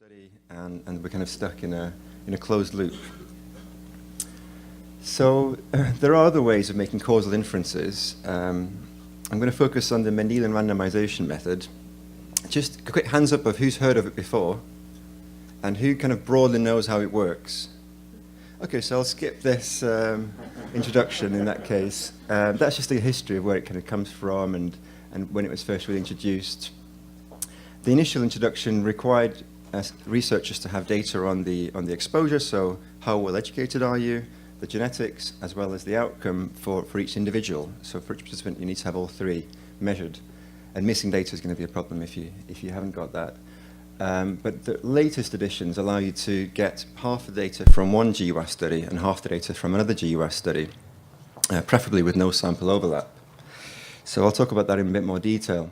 study, and we're kind of stuck in a closed loop. So there are other ways of making causal inferences. I'm going to focus on the Mendelian randomization method. Just a quick hands up of who's heard of it before, and who kind of broadly knows how it works. Okay, so I'll skip this introduction in that case. That's just the history of where it kind of comes from and when it was first really introduced. The initial introduction required researchers to have data on the exposure, so how well educated are you, the genetics, as well as the outcome for each individual. So for each participant, you need to have all three measured. And missing data is going to be a problem if you haven't got that. But the latest editions allow you to get half the data from one GWAS study and half the data from another GWAS study, preferably with no sample overlap. So I'll talk about that in a bit more detail.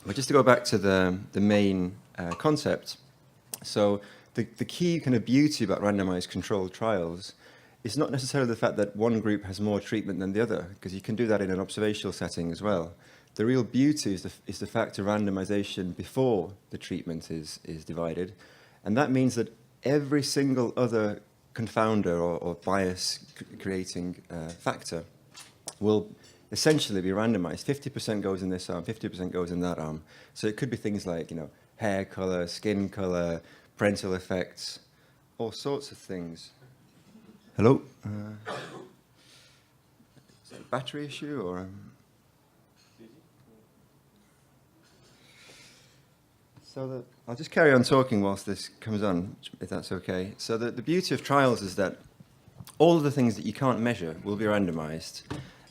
But just to go back to the main concept, so the key kind of beauty about randomized controlled trials is not necessarily the fact that one group has more treatment than the other, because you can do that in an observational setting as well. The real beauty is the fact of randomization before the treatment is divided, and that means that every single other confounder or bias-creating factor will essentially be randomized. 50% goes in this arm, 50% goes in that arm. So it could be things like, hair color, skin color, parental effects, all sorts of things. Hello? Is that a battery issue or? I'll just carry on talking whilst this comes on, if that's okay. So the beauty of trials is that all of the things that you can't measure will be randomized.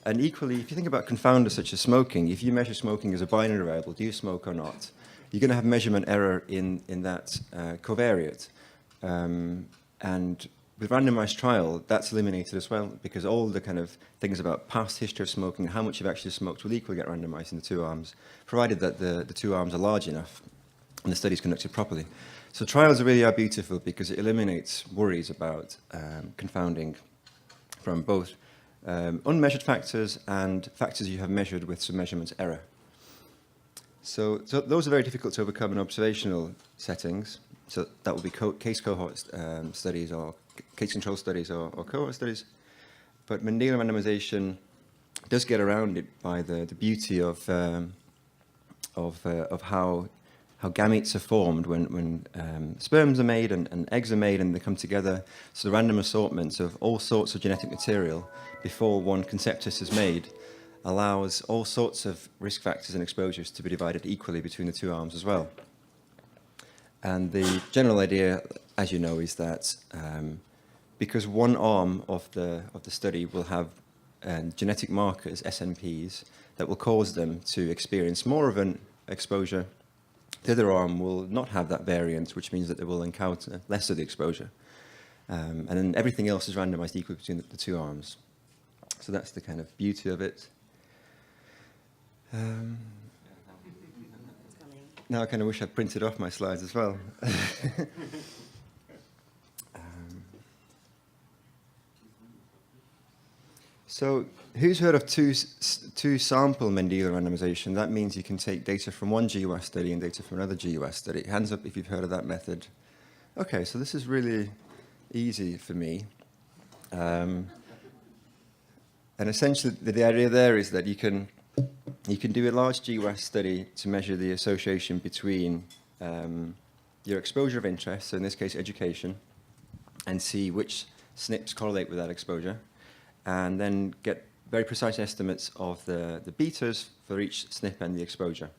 And equally, if you think about confounders such as smoking, if you measure smoking as a binary variable, do you smoke or not, you're going to have measurement error in that covariate. And with randomized trial, that's eliminated as well, because all the kind of things about past history of smoking and how much you've actually smoked will equally get randomized in the two arms, provided that the two arms are large enough and the study is conducted properly. So trials really are beautiful because it eliminates worries about confounding from both unmeasured factors and factors you have measured with some measurement error. So those are very difficult to overcome in observational settings. So that will be case cohort studies or case control studies or cohort studies. But Mendelian randomization does get around it by the beauty of how gametes are formed when sperms are made and eggs are made and they come together. So the random assortments of all sorts of genetic material before one conceptus is made allows all sorts of risk factors and exposures to be divided equally between the two arms as well. And the general idea, as you know, is that because one arm of the study will have genetic markers, SNPs, that will cause them to experience more of an exposure, the other arm will not have that variance, which means that they will encounter less of the exposure. And then everything else is randomized equally between the two arms. So that's the kind of beauty of it. Now I kind of wish I'd printed off my slides as well. So who's heard of two-sample Mendelian randomization? That means you can take data from one GWAS study and data from another GWAS study. Hands up if you've heard of that method. Okay, so this is really easy for me. And essentially, the idea there is that you can do a large GWAS study to measure the association between your exposure of interest, so in this case education, and see which SNPs correlate with that exposure, and then get very precise estimates of the betas for each SNP and the exposure.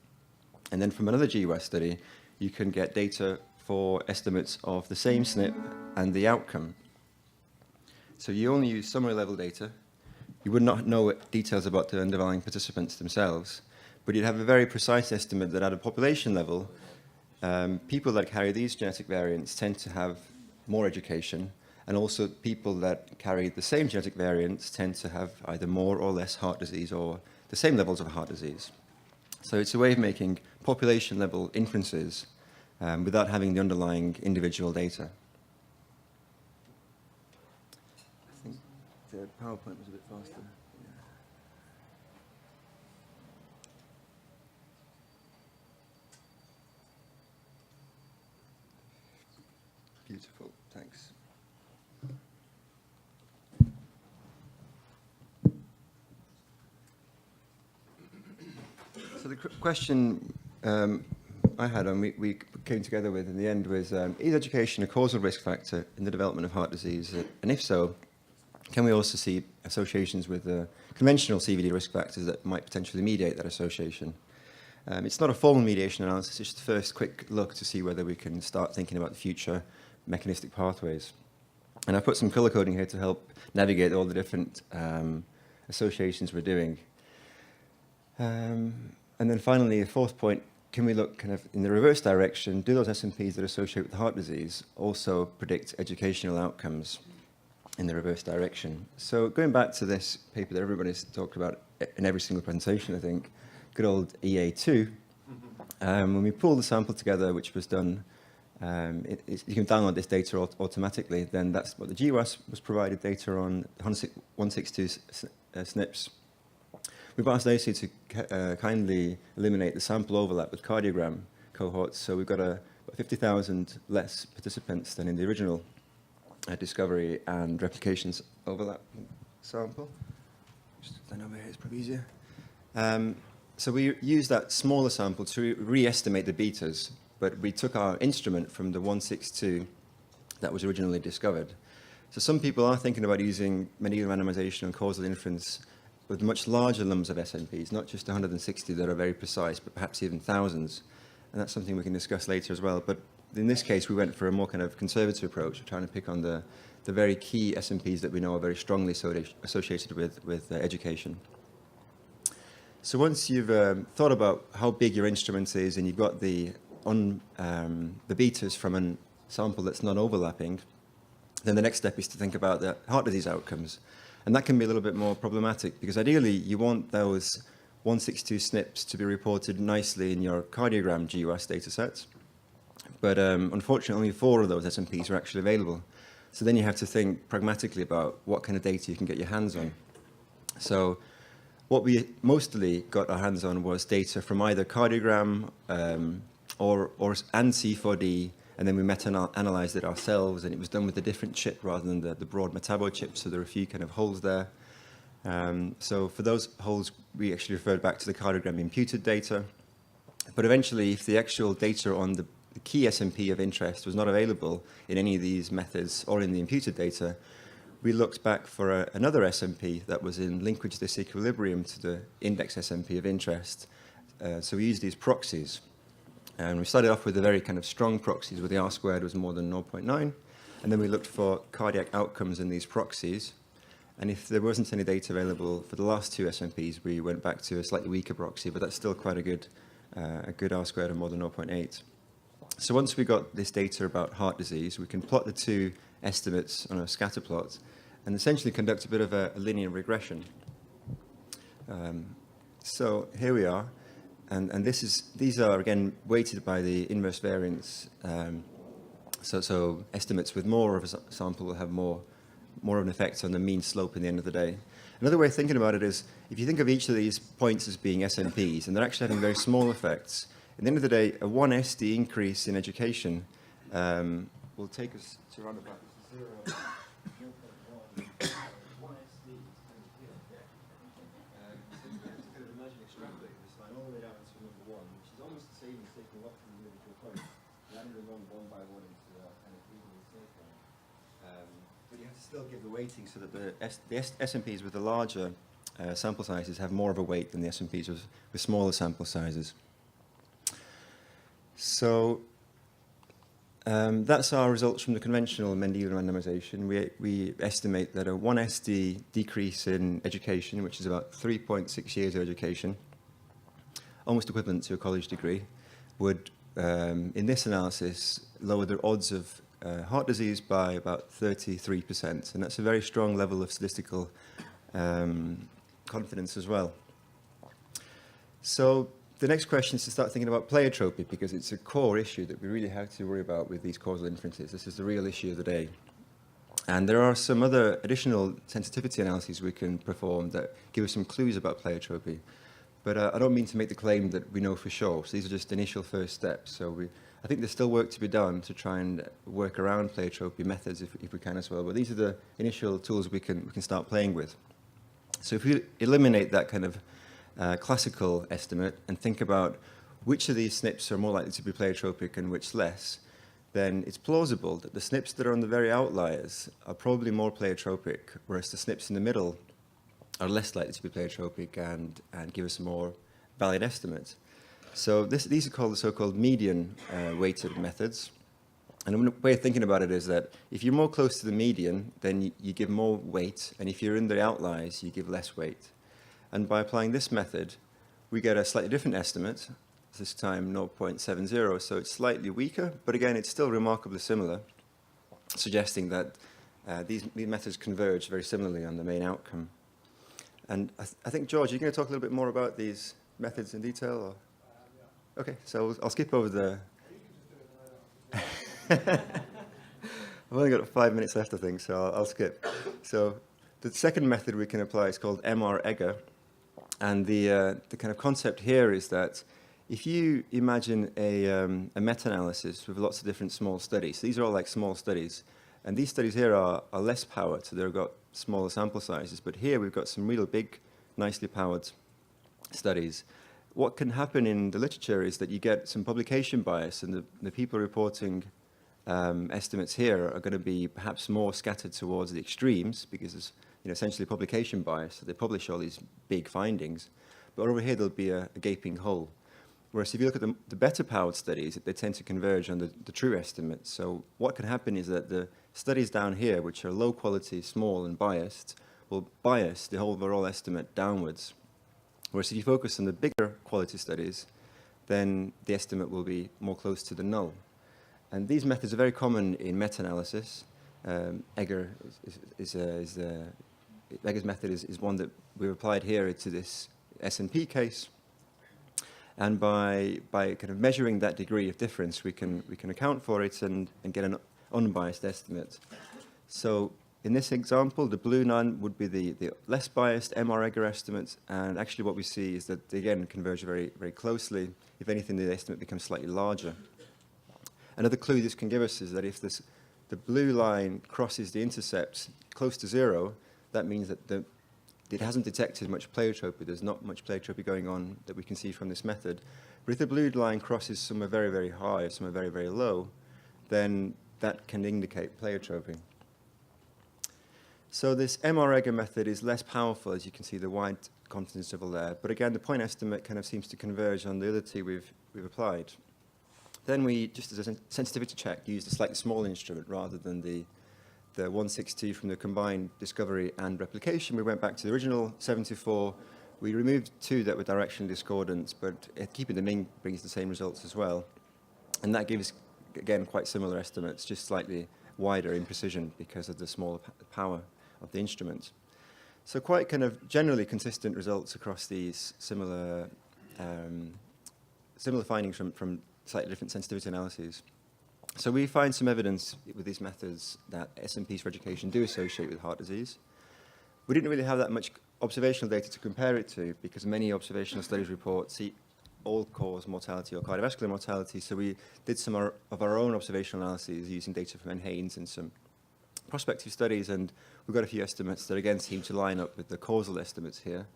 And then from another GWAS study, you can get data for estimates of the same SNP and the outcome. So you only use summary level data. You would not know details about the underlying participants themselves, but you'd have a very precise estimate that at a population level, people that carry these genetic variants tend to have more education, and also people that carry the same genetic variants tend to have either more or less heart disease or the same levels of heart disease. So it's a way of making population level inferences without having the underlying individual data. I think the PowerPoint was a bit faster. Beautiful, thanks. So the question I had and we came together with in the end was, is education a causal risk factor in the development of heart disease? And if so, can we also see associations with conventional CVD risk factors that might potentially mediate that association? It's not a formal mediation analysis, it's just the first quick look to see whether we can start thinking about the future mechanistic pathways. And I put some color coding here to help navigate all the different associations we're doing. And then finally, a fourth point, can we look kind of in the reverse direction? Do those SNPs that associate with heart disease also predict educational outcomes in the reverse direction? So going back to this paper that everybody's talked about in every single presentation, I think, good old EA2, when we pulled the sample together, which was done, you can download this data automatically, then that's what the GWAS was provided data on 162 SNPs. We've asked AC to kindly eliminate the sample overlap with cardiogram cohorts, so we've got about 50,000 less participants than in the original discovery and replications overlap sample. Just stand over here, it's probably easier. So we used that smaller sample to re-estimate the betas, but we took our instrument from the 162 that was originally discovered. So some people are thinking about using Mendelian randomization and causal inference with much larger numbers of SNPs, not just 160 that are very precise, but perhaps even thousands. And that's something we can discuss later as well. But in this case, we went for a more kind of conservative approach, trying to pick on the very key SNPs that we know are very strongly associated with education. So once you've thought about how big your instrument is and you've got the betas from a sample that's not overlapping, then the next step is to think about the heart disease outcomes. And that can be a little bit more problematic because ideally you want those 162 SNPs to be reported nicely in your cardiogram GWAS data sets. But unfortunately, only 4 of those SNPs are actually available. So then you have to think pragmatically about what kind of data you can get your hands on. So what we mostly got our hands on was data from either cardiogram and C4D, and then we meta-analyzed it ourselves, and it was done with a different chip rather than the broad metabo chip, so there are a few kind of holes there. So for those holes, we actually referred back to the cardiogram imputed data. But eventually, if the actual data on the key SNP of interest was not available in any of these methods or in the imputed data, we looked back for another SNP that was in linkage disequilibrium to the index SNP of interest. So we used these proxies. And we started off with the very kind of strong proxies where the R squared was more than 0.9. And then we looked for cardiac outcomes in these proxies. And if there wasn't any data available for the last 2 SNPs, we went back to a slightly weaker proxy, but that's still quite a good R squared of more than 0.8. So once we got this data about heart disease, we can plot the 2 estimates on a scatter plot and essentially conduct a bit of a linear regression. So here we are. And these are, again, weighted by the inverse variance. So estimates with more of a sample will have more of an effect on the mean slope in the end of the day. Another way of thinking about it is, if you think of each of these points as being SNPs, and they're actually having very small effects, at the end of the day, a 1 SD increase in education will take us to around about 0.1. But you have to still give the weighting so that the SNPs with the larger sample sizes have more of a weight than the SNPs with smaller sample sizes. So that's our results from the conventional Mendelian randomization. We estimate that a 1 SD decrease in education, which is about 3.6 years of education, almost equivalent to a college degree, would, in this analysis, lower the odds of heart disease by about 33%. And that's a very strong level of statistical confidence as well. So the next question is to start thinking about pleiotropy, because it's a core issue that we really have to worry about with these causal inferences. This is the real issue of the day. And there are some other additional sensitivity analyses we can perform that give us some clues about pleiotropy. But I don't mean to make the claim that we know for sure. So these are just initial first steps. So I think there's still work to be done to try and work around pleiotropy methods if we can as well. But these are the initial tools we can start playing with. So if we eliminate that kind of classical estimate and think about which of these SNPs are more likely to be pleiotropic and which less, then it's plausible that the SNPs that are on the very outliers are probably more pleiotropic, whereas the SNPs in the middle are less likely to be pleiotropic and give us a more valid estimate. So these are called the so-called median weighted methods. And one way of thinking about it is that if you're more close to the median, then you give more weight, and if you're in the outliers, you give less weight. And by applying this method, we get a slightly different estimate, this time 0.70, so it's slightly weaker, but again, it's still remarkably similar, suggesting that these methods converge very similarly on the main outcome. And I think, George, you're going to talk a little bit more about these methods in detail? Or? Yeah. Okay, so I'll skip over the... I've only got 5 minutes left, I think, so I'll skip. So the second method we can apply is called MR-EGR, and the kind of concept here is that if you imagine a meta-analysis with lots of different small studies, these are all like small studies, and these studies here are less powered, so they've got smaller sample sizes, but here we've got some real big, nicely powered studies. What can happen in the literature is that you get some publication bias, and the people reporting estimates here are going to be perhaps more scattered towards the extremes, because there's essentially publication bias, so they publish all these big findings, but over here there'll be a gaping hole. Whereas if you look at the better powered studies, they tend to converge on the true estimates. So what can happen is that the studies down here, which are low quality, small and biased, will bias the whole overall estimate downwards. Whereas if you focus on the bigger quality studies, then the estimate will be more close to the null. And these methods are very common in meta-analysis. Egger's method is one that we've applied here to this S&P case. And by kind of measuring that degree of difference, we can account for it and get an unbiased estimate. So in this example, the blue line would be the less biased MR-EGR estimates, and actually what we see is that they again converge very, very closely. If anything, the estimate becomes slightly larger. Another clue this can give us is that if the blue line crosses the intercept close to 0, that means that it hasn't detected much pleiotropy. There's not much pleiotropy going on that we can see from this method. But if the blue line crosses somewhere very, very high or somewhere very, very low, then that can indicate pleiotropy. So this MR-EGR method is less powerful, as you can see the wide confidence interval there. But again, the point estimate kind of seems to converge on the other two we've applied. Then we, just as a sensitivity check, used a slightly smaller instrument rather than the 162 from the combined discovery and replication. We went back to the original 74. We removed 2 that were directionally discordant, but keeping them in brings the same results as well. And that gives, again, quite similar estimates, just slightly wider in precision because of the smaller power of the instrument. So quite kind of generally consistent results across these similar findings from slightly different sensitivity analyses. So we find some evidence with these methods that SNPs for education do associate with heart disease. We didn't really have that much observational data to compare it to because many observational studies report all-cause mortality or cardiovascular mortality, so we did some of our own observational analyses using data from NHANES and some prospective studies, and we've got a few estimates that again seem to line up with the causal estimates here.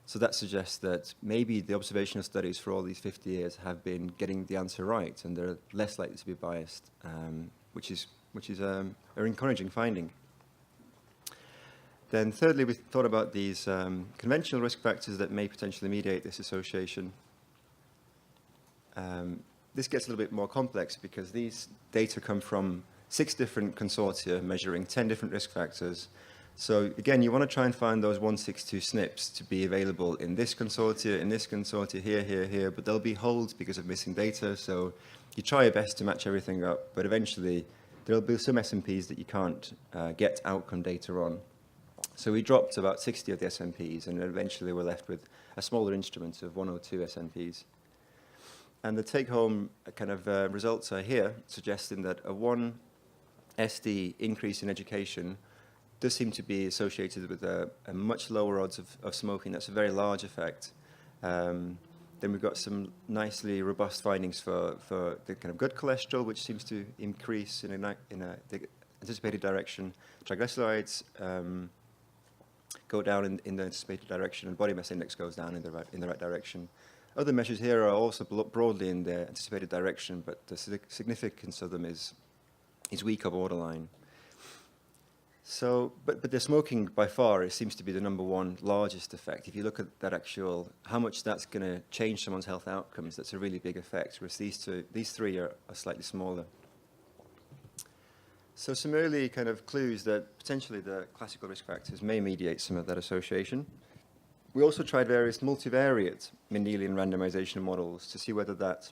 So that suggests that maybe the observational studies for all these 50 years have been getting the answer right, and they're less likely to be biased, which is an encouraging finding. Then thirdly, we thought about these conventional risk factors that may potentially mediate this association. This gets a little bit more complex because these data come from 6 different consortia measuring 10 different risk factors. So again, you want to try and find those 162 SNPs to be available in this consortia, here, but there'll be holes because of missing data. So you try your best to match everything up, but eventually there'll be some SNPs that you can't get outcome data on. So we dropped about 60 of the SNPs, and eventually we're left with a smaller instrument of 102 SNPs. And the take-home kind of results are here, suggesting that a 1 SD increase in education does seem to be associated with a much lower odds of smoking. That's a very large effect. The Then we've got some nicely robust findings for the kind of good cholesterol, which seems to increase in the anticipated direction. Triglycerides go down in the anticipated direction, and body mass index goes down in the right direction. Other measures here are also broadly in the anticipated direction, but the significance of them is weak or borderline. So, but the smoking by far, it seems to be the number one largest effect. If you look at that actual, how much that's going to change someone's health outcomes, that's a really big effect, whereas these three are slightly smaller. So some early kind of clues that potentially the classical risk factors may mediate some of that association. We also tried various multivariate Mendelian randomization models to see whether that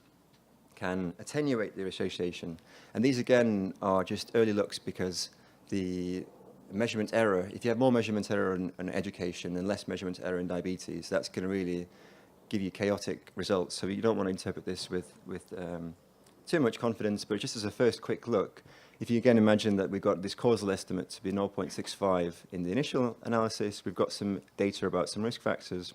can attenuate the association. And these, again, are just early looks because the measurement error, if you have more measurement error in education and less measurement error in diabetes, that's going to really give you chaotic results. So you don't want to interpret this with too much confidence, but just as a first quick look, if you again imagine that we've got this causal estimate to be 0.65 in the initial analysis, we've got some data about some risk factors.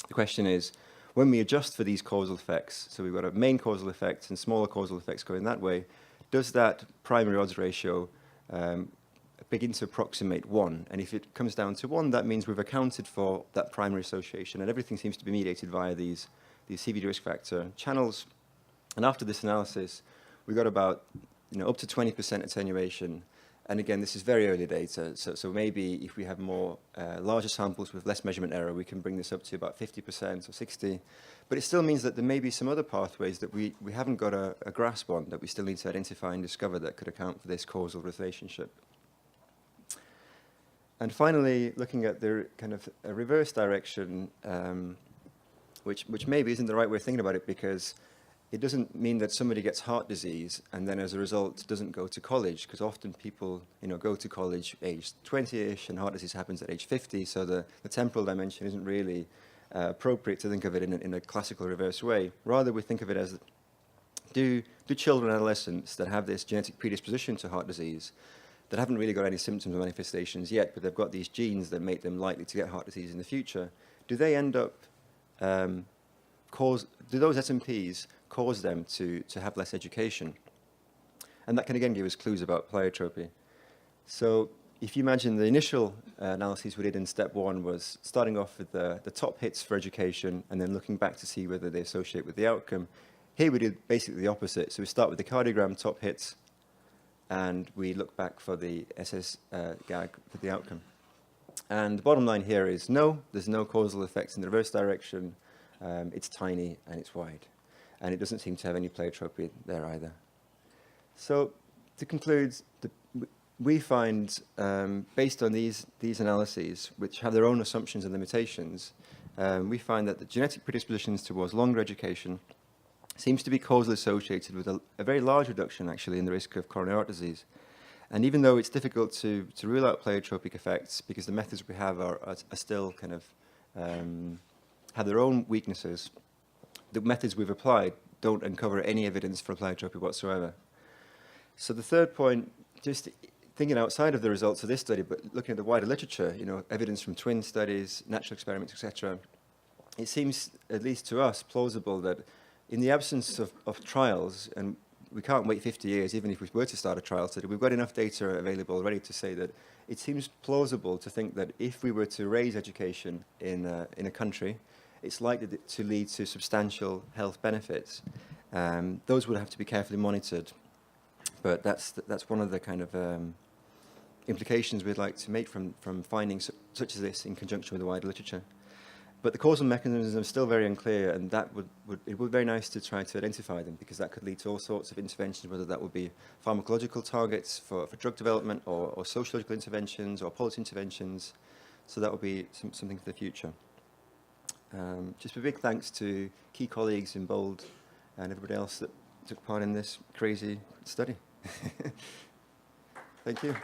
The question is, when we adjust for these causal effects, so we've got a main causal effect and smaller causal effects going that way, does that primary odds ratio begin to approximate 1? And if it comes down to 1, that means we've accounted for that primary association, and everything seems to be mediated via these CVD risk factor channels. And after this analysis, we got about up to 20% attenuation. And again, this is very early data, so maybe if we have more larger samples with less measurement error, we can bring this up to about 50% or 60%. But it still means that there may be some other pathways that we haven't got a grasp on, that we still need to identify and discover that could account for this causal relationship. And finally, looking at the kind of a reverse direction, which maybe isn't the right way of thinking about it, because it doesn't mean that somebody gets heart disease and then as a result doesn't go to college, because often people go to college age 20-ish and heart disease happens at age 50, so the temporal dimension isn't really appropriate to think of it in a classical reverse way. Rather, we think of it as, do children and adolescents that have this genetic predisposition to heart disease, that haven't really got any symptoms or manifestations yet, but they've got these genes that make them likely to get heart disease in the future, do they end up do those SNPs cause them to have less education? And that can again give us clues about pleiotropy. So if you imagine the initial analyses we did in step 1 was starting off with the top hits for education and then looking back to see whether they associate with the outcome. Here we did basically the opposite. So we start with the cardiogram top hits and we look back for the SSGAG for the outcome. And the bottom line here is no, there's no causal effects in the reverse direction. It's tiny and it's wide. And it doesn't seem to have any pleiotropy there either. So to conclude, we find, based on these analyses, which have their own assumptions and limitations, we find that the genetic predispositions towards longer education seems to be causally associated with a very large reduction, actually, in the risk of coronary heart disease. And even though it's difficult to rule out pleiotropic effects, because the methods we have are still kind of have their own weaknesses, the methods we've applied don't uncover any evidence for pleiotropy whatsoever. So the third point, just thinking outside of the results of this study, but looking at the wider literature, evidence from twin studies, natural experiments, etc., it seems, at least to us, plausible that in the absence of trials, and we can't wait 50 years, even if we were to start a trial study, we've got enough data available already to say that it seems plausible to think that if we were to raise education in a country, it's likely to lead to substantial health benefits. Those would have to be carefully monitored, but that's one of the kind of implications we'd like to make from findings such as this in conjunction with the wider literature. But the causal mechanisms are still very unclear, and it would be very nice to try to identify them, because that could lead to all sorts of interventions, whether that would be pharmacological targets for drug development or sociological interventions or policy interventions. So that would be something for the future. Just a big thanks to key colleagues in Bold and everybody else that took part in this crazy study. Thank you.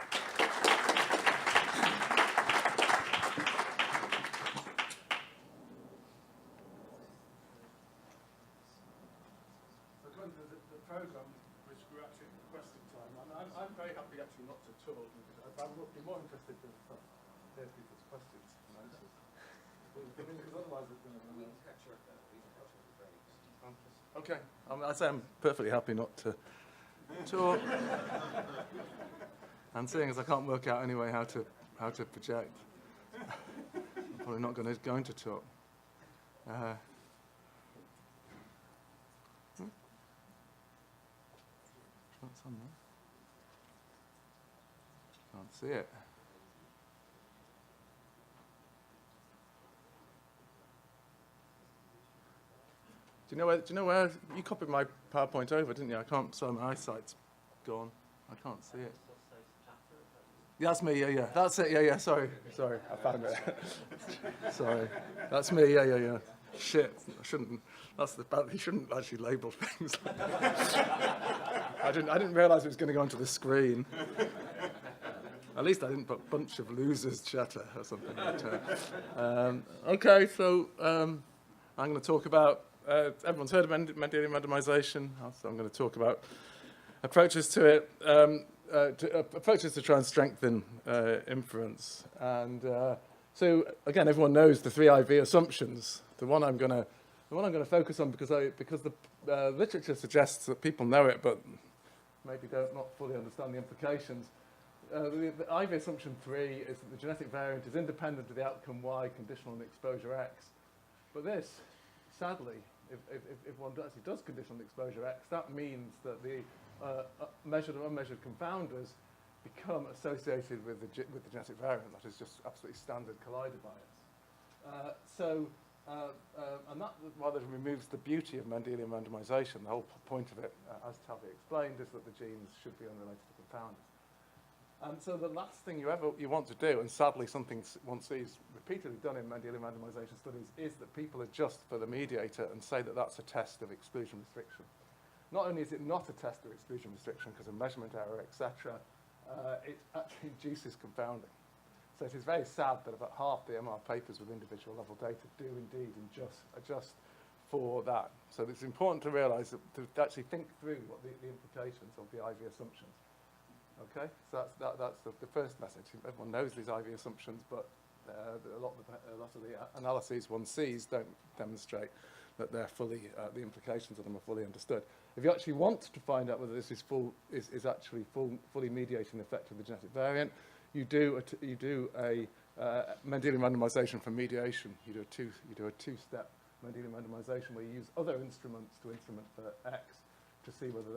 The programme, which we're actually requesting time, and I'm very happy actually not to talk, because I'm more interested to hear people's questions and answers. Because otherwise it's going to run out. Okay, I say I'm perfectly happy not to talk. And seeing as I can't work out anyway how to project, I'm probably not going to talk. What's on there? Can't see it. Do you know where you copied my PowerPoint over, didn't you? I can't. So my eyesight's gone. I can't see it. Yeah, that's me. Yeah. That's it. Yeah. Sorry. I found it. Sorry. That's me. Yeah. Shit. I shouldn't. That's the bad. You shouldn't actually label things. I didn't realise it was going to go onto the screen. At least I didn't put bunch of losers chatter or something like that. Okay, so I'm going to talk about. Everyone's heard of Mendelian randomization, so I'm going to talk about approaches to it, approaches to try and strengthen inference. And so again, everyone knows the 3 IV assumptions. The one I'm going to focus on because the literature suggests that people know it, but maybe not fully understand the implications. The IV assumption 3 is that the genetic variant is independent of the outcome Y conditional on the exposure X. But this, sadly, if one actually does conditional exposure X, that means that the measured or unmeasured confounders become associated with the genetic variant. That is just absolutely standard collider bias. And that rather removes the beauty of Mendelian randomization. The whole point of it, as Taavi explained, is that the genes should be unrelated to confounders. And so the last thing you want to do, and sadly something one sees repeatedly done in Mendelian randomization studies, is that people adjust for the mediator and say that that's a test of exclusion restriction. Not only is it not a test of exclusion restriction because of measurement error, etc., it actually induces confounding. So it is very sad that about half the MR papers with individual level data do indeed adjust for that. So it's important to realise that to actually think through what the implications of the IV assumptions. Okay, so that's the first message. Everyone knows these IV assumptions, but a lot of the analyses one sees don't demonstrate that they're fully the implications of them are fully understood. If you actually want to find out whether this is actually fully mediating the effect of the genetic variant, you do a Mendelian randomization for mediation. You do a two-step Mendelian randomization where you use other instruments to instrument for X to see whether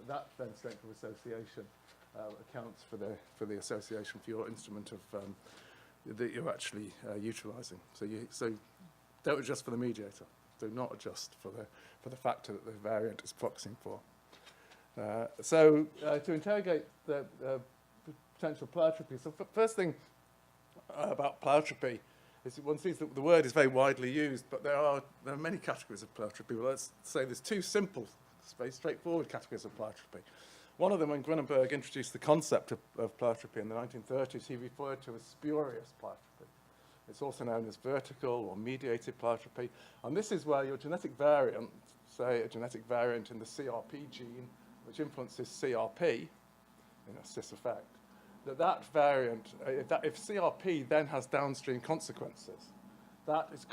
that then strength of association accounts for the association for your instrument of that you're actually utilising. So don't adjust for the mediator. Do not adjust for the factor that the variant is proxying for. To interrogate the potential pleiotropy. So first thing about pleiotropy is one sees that the word is very widely used, but there are many categories of pleiotropy. Well, let's say there's 2 simple, very straightforward categories of pleiotropy. One of them, when Grunenberg introduced the concept of pleiotropy in the 1930s, he referred to as spurious pleiotropy. It's also known as vertical or mediated pleiotropy. And this is where your genetic variant, say a genetic variant in the CRP gene, which influences CRP in a cis effect, that variant, if CRP then has downstream consequences, that is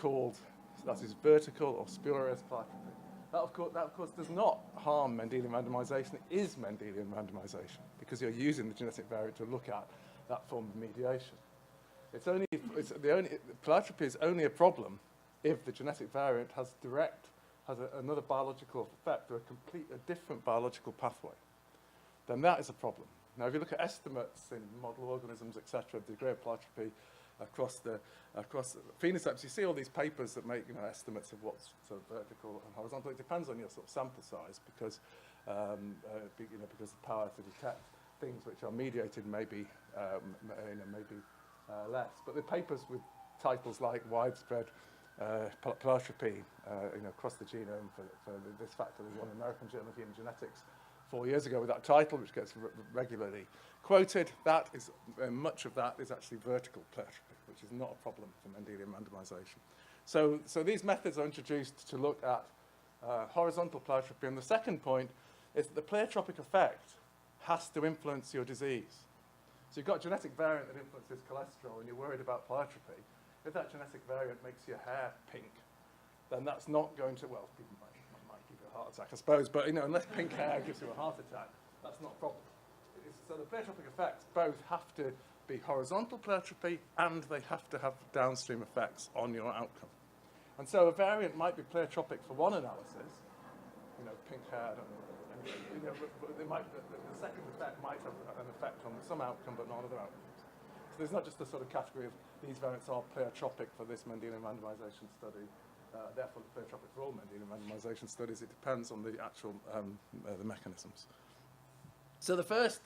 vertical or spurious pleiotropy. That of course, does not harm Mendelian randomization. It is Mendelian randomization because you're using the genetic variant to look at that form of mediation. Pleiotropy is only a problem if the genetic variant has another biological effect or a different biological pathway. Then that is a problem. Now, if you look at estimates in model organisms, etc., the degree of pleiotropy across the phenotypes, you see all these papers that make estimates of what's sort of vertical and horizontal. It depends on your sort of sample size because because the power to detect things which are mediated may be less. But the papers with titles like widespread pleiotropy across the genome for this factor, there's one American Journal of Human Genetics 4 years ago with that title, which gets regularly quoted. That is much of that is actually vertical pleiotropy, which is not a problem for Mendelian randomization. So these methods are introduced to look at horizontal pleiotropy. And the second point is that the pleiotropic effect has to influence your disease. So you've got a genetic variant that influences cholesterol, and you're worried about pleiotropy. If that genetic variant makes your hair pink, then that's not going to, well, people might give you a heart attack, I suppose. But unless pink hair gives you a heart attack, that's not a problem. So the pleiotropic effects both have to be horizontal pleiotropy and they have to have downstream effects on your outcome. And so a variant might be pleiotropic for one analysis, pink hair, I don't know, but the second effect might have an effect on some outcome but not other outcomes. So there's not just a sort of category of these variants are pleiotropic for this Mendelian randomization study, therefore the pleiotropic for all Mendelian randomization studies. It depends on the actual the mechanisms. So the first,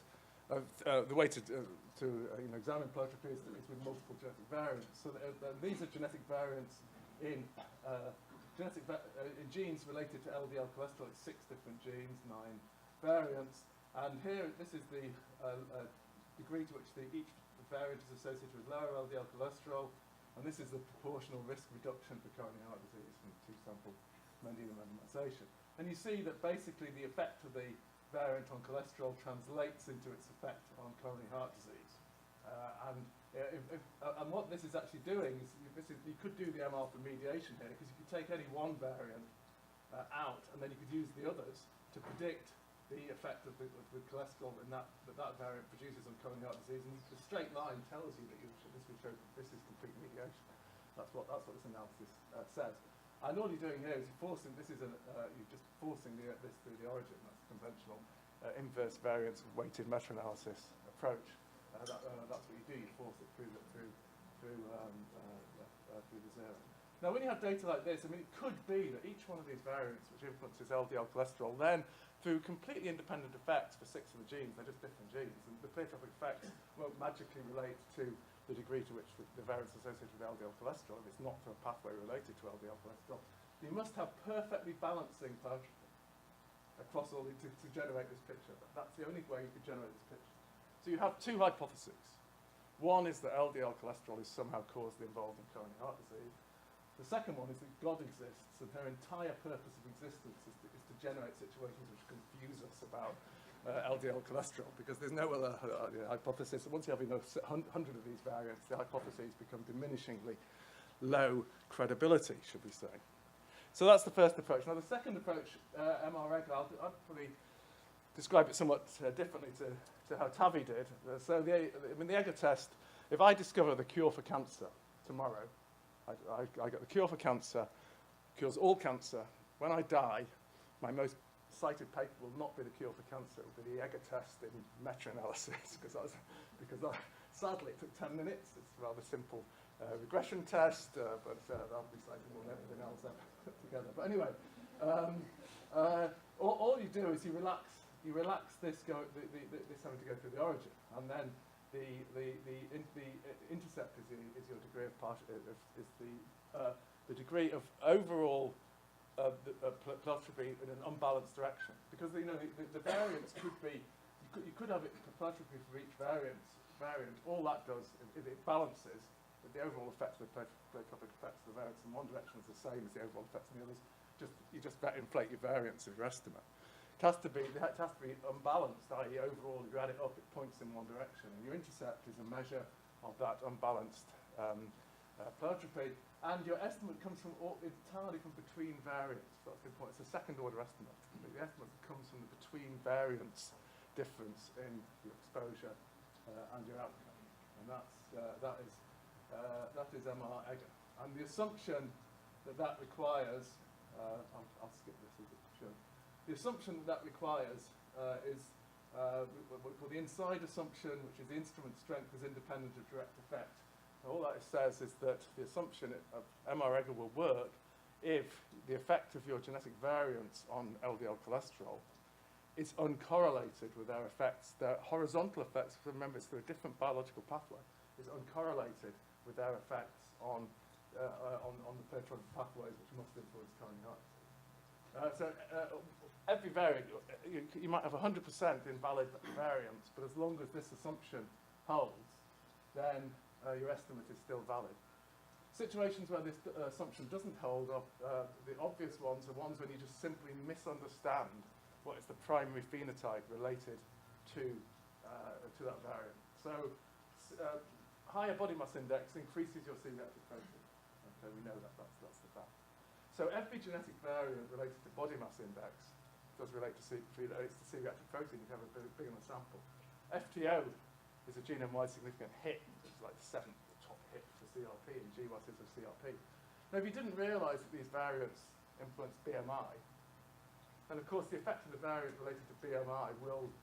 the way to examine pleiotropies is with multiple genetic variants. So these are genetic variants in genes related to LDL cholesterol. It's 6 different genes, 9 variants. And here, this is the degree to which each variant is associated with lower LDL cholesterol. And this is the proportional risk reduction for coronary heart disease from two-sample Mendelian randomization. And you see that basically the effect of the variant on cholesterol translates into its effect on coronary heart disease. And what this is actually doing is, you could do the MR for mediation here, because you could take any one variant out, and then you could use the others to predict the effect of the cholesterol in that variant produces on coronary heart disease. And the straight line tells you that this is complete mediation. That's what this analysis says. And all you're doing here is you're just forcing this through the origin. That's the conventional inverse variance weighted meta-analysis approach. That's what you do. You force it through the zero. Now, when you have data like this, it could be that each one of these variants, which influences LDL cholesterol, then through completely independent effects for 6 of the genes, they're just different genes, and the pleiotropic effects won't magically relate to the degree to which the variants associated with LDL cholesterol, if it's not for a pathway related to LDL cholesterol. You must have perfectly balancing pleiotropies across all to generate this picture. That's the only way you could generate this picture. So you have two hypotheses. One is that LDL cholesterol is somehow causally involved in coronary heart disease. The second one is that God exists, and her entire purpose of existence is to generate situations which confuse us about LDL cholesterol, because there's no other hypothesis. Once you have 100 of these variants, the hypotheses become diminishingly low credibility, should we say. So that's the first approach. Now the second approach, MR-EGA, I'll probably describe it somewhat differently to how Taavi did. So the EGA test, if I discover the cure for cancer tomorrow, I get the cure for cancer, cures all cancer. When I die, my most cited paper will not be the cure for cancer, it will be the EGA test in meta-analysis, because sadly it took 10 minutes. It's a rather simple regression test, but that'll be slightly more than everything else I've put together. But anyway, all you do is you relax this having to go through the origin, and then the intercept is your degree of the degree of overall pleiotromy in an unbalanced direction, because the variants could be you could have it pleiotromy for each variant. All that does, if it balances, the overall effects of the pleiotropic effects of the variants in one direction is the same as the overall effects in the others. You just inflate your variance of your estimate. It has to be unbalanced, i.e. overall, if you add it up, it points in one direction. And your intercept is a measure of that unbalanced pleiotromy. And your estimate comes entirely from between variants. That's the point. It's a second order estimate. The estimate comes from the between variants difference in your exposure and your outcome. And that is MR-EGA. And the assumption that requires, I'll skip this as it should. The assumption that requires is what we call the inside assumption, which is the instrument strength is independent of direct effect. And all that says is that the assumption of MR-EGA will work if the effect of your genetic variants on LDL cholesterol is uncorrelated with their effects. Their horizontal effects, remember it's through a different biological pathway, is uncorrelated with their effects on the pleiotropic pathways which must influence coronary heart disease. Every variant, you might have 100% invalid variants, but as long as this assumption holds, then your estimate is still valid. Situations where this assumption doesn't hold, the obvious ones are ones when you just simply misunderstand what is the primary phenotype related to that variant. So higher body mass index increases your C-reactive protein. Okay, we know that's the fact. So every genetic variant related to body mass index does relate to relates to C-reactive protein if you have a big enough sample. FTO is a genome-wide significant hit. It's like the 7th top hit for CRP, and GWAS is of CRP. Now, if you didn't realise that these variants influence BMI, then of course the effect of the variant related to BMI will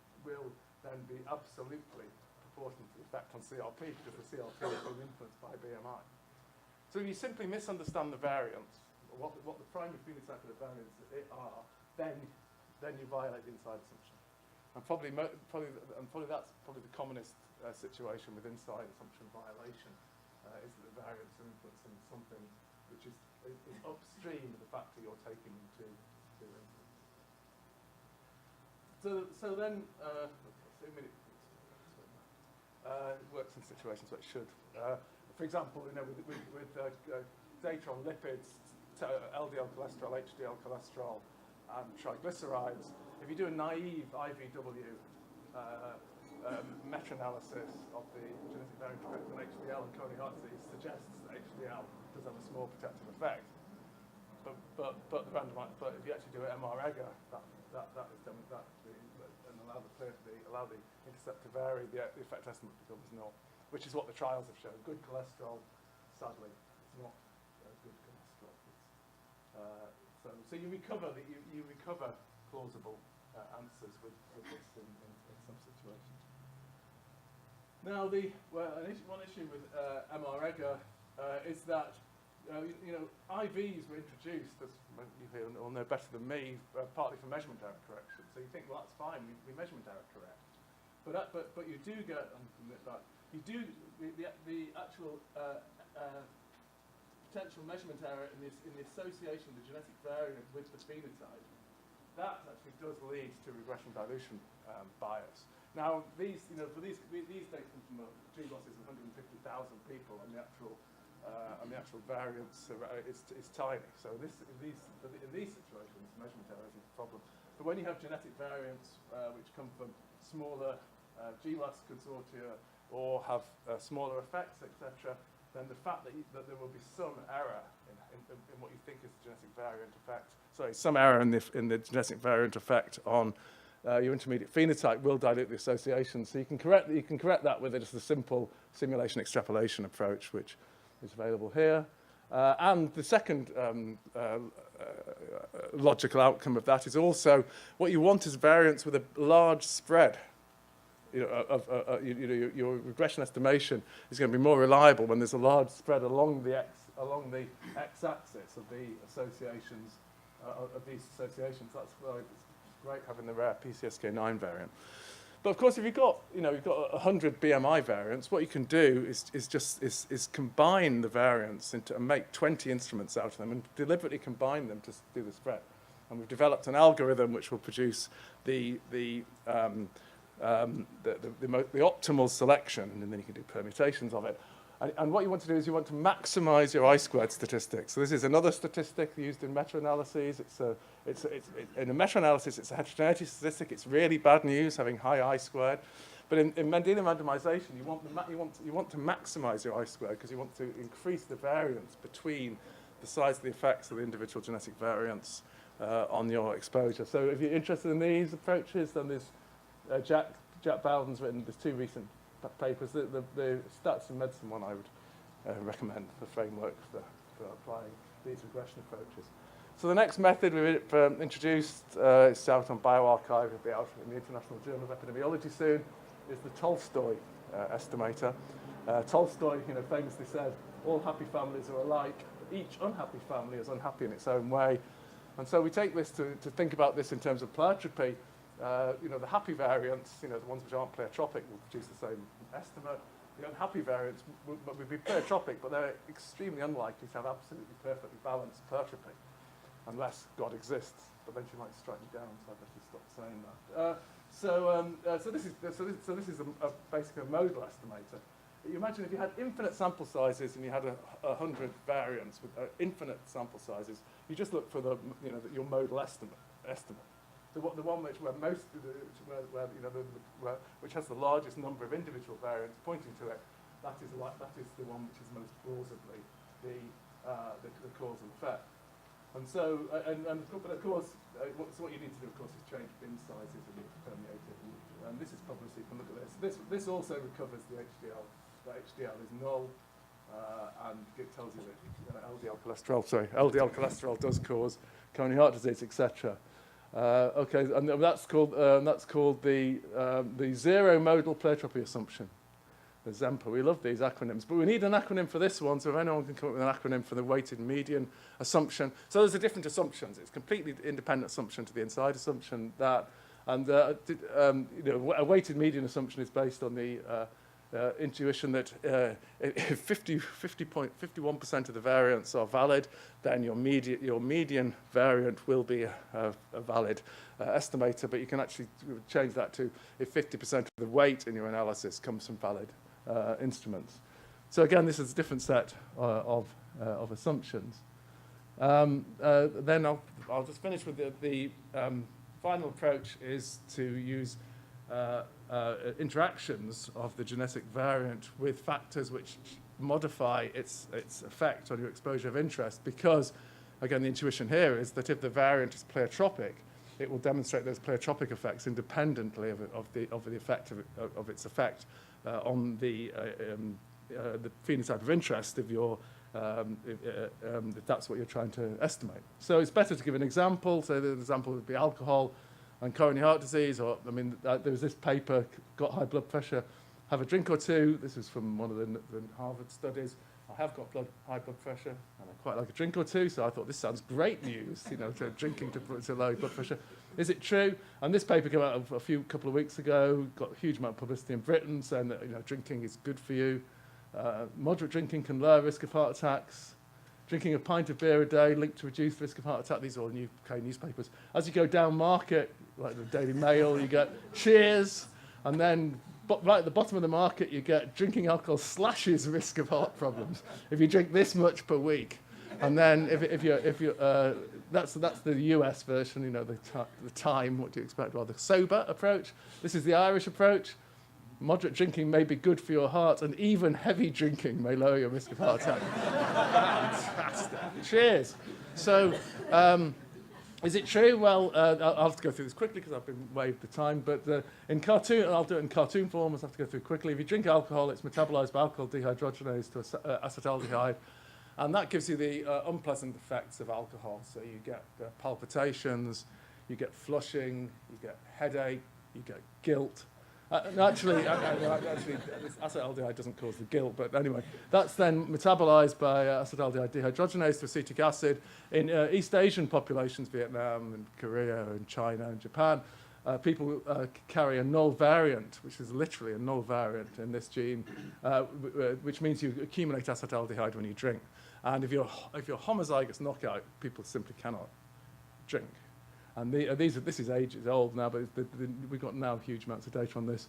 then be absolutely proportional to the effect on CRP, because the CRP is being influenced by BMI. So if you simply misunderstand the variants, or what the primary phenotype of the variants are, then you violate the inside assumption. And probably that's probably the commonest situation with inside assumption violation, is that the variants are influencing something which is upstream of the factor you're taking to influence. So then, it works in situations where it should. For example, with data on lipids, LDL cholesterol, HDL cholesterol, and triglycerides, if you do a naive IVW meta-analysis of the genetic variant effect on HDL and coronary heart disease, suggests that HDL does have a small protective effect. But if you actually do an MR-EGA, that is done with that, and allow the intercept to vary, the effect estimate becomes null, which is what the trials have shown. Good cholesterol, sadly, it's not good cholesterol. So you recover plausible answers with this in some situations. Now, one issue with MR-EGA is that IVs were introduced, as you all know better than me, partly for measurement error correction. So you think, well, that's fine, we measurement error correct. But you do get, the actual potential measurement error in the association of the genetic variant with the phenotype, that actually does lead to regression dilution bias. Now, these data come from GWAS is 150,000 people, and the actual variance is tiny. So in these situations, measurement error isn't a problem. But when you have genetic variants which come from smaller GWAS consortia or have smaller effects, etc., then the fact that there will be some error in what you think is the genetic variant effect, some error in the genetic variant effect on your intermediate phenotype will dilute the association. So you can correct that with just a simple simulation extrapolation approach, which is available here. And the second logical outcome of that is also what you want is variance with a large spread. Your regression estimation is going to be more reliable when there's a large spread along the x-axis of the associations of these associations. That's why it's great having the rare PCSK9 variant. But of course, if you've got 100 BMI variants, what you can do is combine the variants and make 20 instruments out of them and deliberately combine them to do the spread. And we've developed an algorithm which will produce the optimal selection, and then you can do permutations of it. And what you want to do is you want to maximize your I-squared statistics. So this is another statistic used in meta-analyses. In a meta-analysis, it's a heterogeneity statistic. It's really bad news having high I-squared. But in Mendelian randomization, you want to maximize your I-squared because you want to increase the variance between the size of the effects of the individual genetic variants on your exposure. So if you're interested in these approaches, then there's Jack Bowden's written, there's 2 recent papers. The stats and medicine one I would recommend, the framework for applying these regression approaches. So the next method we've introduced, it's out on bioRxiv, it'll be out in the International Journal of Epidemiology soon, is the Tolstoy estimator. Tolstoy, famously said, all happy families are alike, but each unhappy family is unhappy in its own way. And so we take this to think about this in terms of pleiotropy. The happy variants, the ones which aren't pleiotropic, will produce the same estimate. The unhappy variants would be pleiotropic, but they're extremely unlikely to have absolutely perfectly balanced pleiotropy, unless God exists. But then she might strike me down, so I better stop saying that. So this is basically a modal estimator. You imagine if you had infinite sample sizes and you had 100 variants with infinite sample sizes, you just look for your modal estimate. The one which has the largest number of individual variants pointing to it, that is the one which is most plausibly the causal effect. And so, but of course, so what you need to do, of course, is change bin sizes and permeate it. And this is published, you can look at this. This also recovers the HDL. The HDL is null, and it tells you that LDL cholesterol does cause coronary heart disease, etc. Okay, and that's called the zero modal pleiotropy assumption. The ZEMPA. We love these acronyms, but we need an acronym for this one, so if anyone can come up with an acronym for the weighted median assumption. So there's different assumptions. It's completely independent assumption to the inside assumption that, and you know, a weighted median assumption is based on the intuition that if 51% of the variants are valid, then your median variant will be a valid estimator, but you can actually change that to if 50% of the weight in your analysis comes from valid instruments. So again, this is a different set of assumptions. Then I'll just finish with the final approach is to use interactions of the genetic variant with factors which modify its effect on your exposure of interest, because, again, the intuition here is that if the variant is pleiotropic, it will demonstrate those pleiotropic effects independently of the effect of its effect on the phenotype of interest if that's what you're trying to estimate. So it's better to give an example. So the example would be alcohol and coronary heart disease, or, I mean, there was this paper, got high blood pressure, have a drink or two. This is from one of the Harvard studies. I have got high blood pressure, and I quite like a drink or two, so I thought this sounds great news, you know, drinking to lower blood pressure. Is it true? And this paper came out a couple of weeks ago, got a huge amount of publicity in Britain, saying that, you know, drinking is good for you. Moderate drinking can lower risk of heart attacks. Drinking a pint of beer a day linked to reduced risk of heart attack. These are all UK newspapers. As you go down market, like the Daily Mail, you get cheers, and then right at the bottom of the market, you get drinking alcohol slashes risk of heart problems if you drink this much per week. And then if you that's the US version, you know, the time, what do you expect? Well, the sober approach. This is the Irish approach. Moderate drinking may be good for your heart, and even heavy drinking may lower your risk of heart attack. Fantastic. Cheers. So, is it true? Well, I'll have to go through this quickly because I've been waived the time. But in cartoon, I'll do it in cartoon form. I'll have to go through quickly. If you drink alcohol, it's metabolized by alcohol dehydrogenase to acetaldehyde, and that gives you the unpleasant effects of alcohol. So you get palpitations, you get flushing, you get headache, you get guilt. Actually, acetaldehyde doesn't cause the guilt, but anyway, that's then metabolized by acetaldehyde dehydrogenase to acetic acid. In East Asian populations, Vietnam and Korea and China and Japan, people carry a null variant, which is literally a null variant in this gene, which means you accumulate acetaldehyde when you drink. And if you're homozygous knockout, people simply cannot drink. And this is ages old now, but we've got now huge amounts of data on this.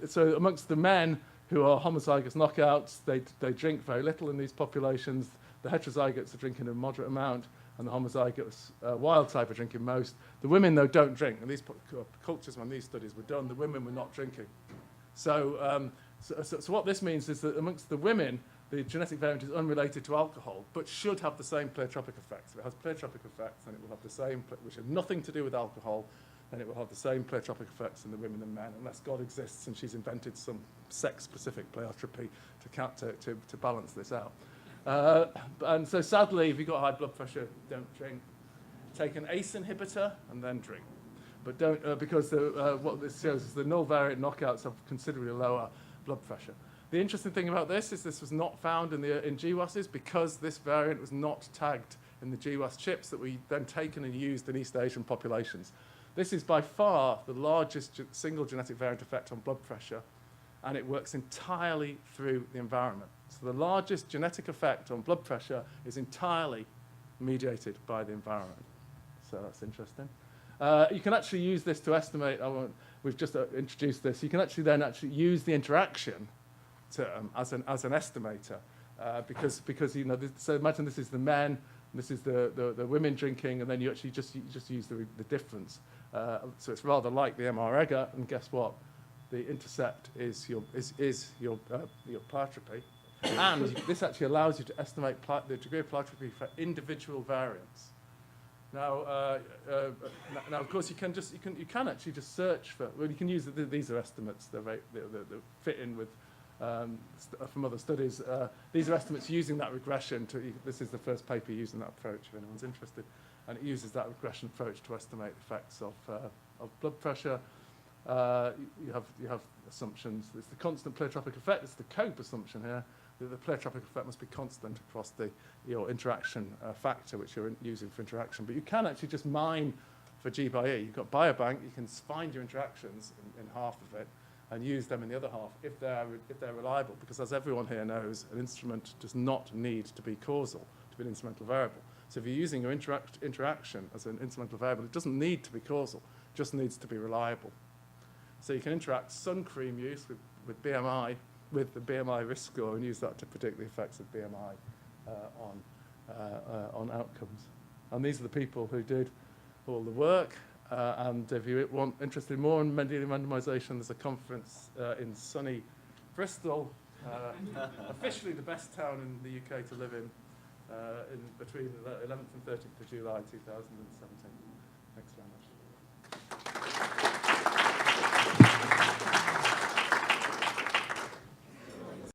So amongst the men who are homozygous knockouts, they drink very little in these populations. The heterozygotes are drinking a moderate amount, and the homozygous wild type are drinking most. The women, though, don't drink. And these cultures, when these studies were done, the women were not drinking. So what this means is that amongst the women, the genetic variant is unrelated to alcohol, but should have the same pleiotropic effects. If it has pleiotropic effects, then it will have the same, which have nothing to do with alcohol, then it will have the same pleiotropic effects in the women and men, unless God exists and she's invented some sex-specific pleiotropy to balance this out. And so sadly, if you've got high blood pressure, don't drink. Take an ACE inhibitor and then drink. But don't, because what this shows is the null variant knockouts have considerably lower blood pressure. The interesting thing about this is this was not found in GWASs because this variant was not tagged in the GWAS chips that we then taken and used in East Asian populations. This is by far the largest single genetic variant effect on blood pressure, and it works entirely through the environment. So the largest genetic effect on blood pressure is entirely mediated by the environment. So that's interesting. You can actually use this to estimate, we've just introduced this, you can then use the interaction as an estimator, because you know, so imagine this is the men, this is the women drinking, and then you actually just use the difference. So it's rather like the MR-EGA, and guess what? The intercept is your pleiotropy And this actually allows you to estimate the degree of plerotropy for individual variants. Now, now, of course, you can actually just search for. Well, you can use these are estimates that fit in with from other studies. These are estimates using that regression. This is the first paper using that approach. If anyone's interested, and it uses that regression approach to estimate the effects of blood pressure. You have assumptions. It's the constant pleiotropic effect. It's the COPE assumption here. The pleiotropic effect must be constant across your interaction factor, which you're using for interaction. But you can actually just mine for G by E. You've got Biobank. You can find your interactions in half of it and use them in the other half if they're reliable. Because as everyone here knows, an instrument does not need to be causal to be an instrumental variable. So if you're using your interaction as an instrumental variable, it doesn't need to be causal. It just needs to be reliable. So you can interact sun cream use with BMI, with the BMI risk score, and use that to predict the effects of BMI on outcomes. And these are the people who did all the work. And if you want interested more in Mendelian randomization, there's a conference in sunny Bristol, officially the best town in the UK to live in between the 11th and 13th of July 2017.